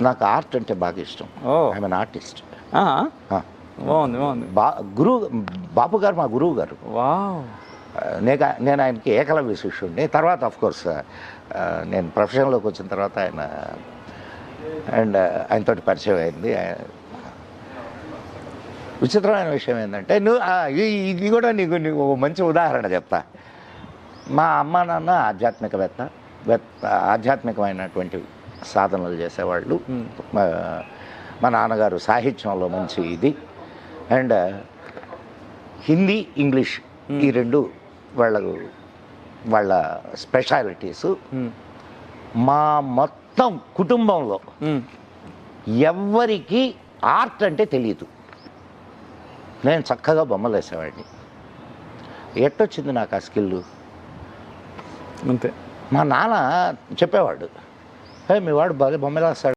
నాకు ఆర్ట్ అంటే బాగా ఇష్టం. ఓ ఐఎమ్ అన్ ఆర్టిస్ట్. బాగుంది బాగుంది. బాపు గారు మా గురువు గారు. వావ్. నేను ఆయనకి ఏకలవ్య శిష్యుడిని. తర్వాత ఆఫ్కోర్స్ నేను ప్రొఫెషన్లోకి వచ్చిన తర్వాత ఆయనతోటి పరిచయం అయింది. విచిత్రమైన విషయం ఏంటంటే ఇది కూడా నీకు మంచి ఉదాహరణ చెప్తా. మా అమ్మ నాన్న ఆధ్యాత్మికమైనటువంటి సాధనలు చేసేవాళ్ళు. మా నాన్నగారు సాహిత్యంలో మంచి ఇది, అండ్ హిందీ ఇంగ్లీష్ ఈ రెండు వాళ్ళ స్పెషాలిటీసు. మా మొత్తం కుటుంబంలో ఎవ్వరికి ఆర్ట్ అంటే తెలియదు. నేను చక్కగా బొమ్మలు వేసేవాడిని. ఎట్టొచ్చింది నాకు ఆ స్కిల్? అంతే. మా నాన్న చెప్పేవాడు, మీ వాడు బాగా బొమ్మలు వేస్తాడు.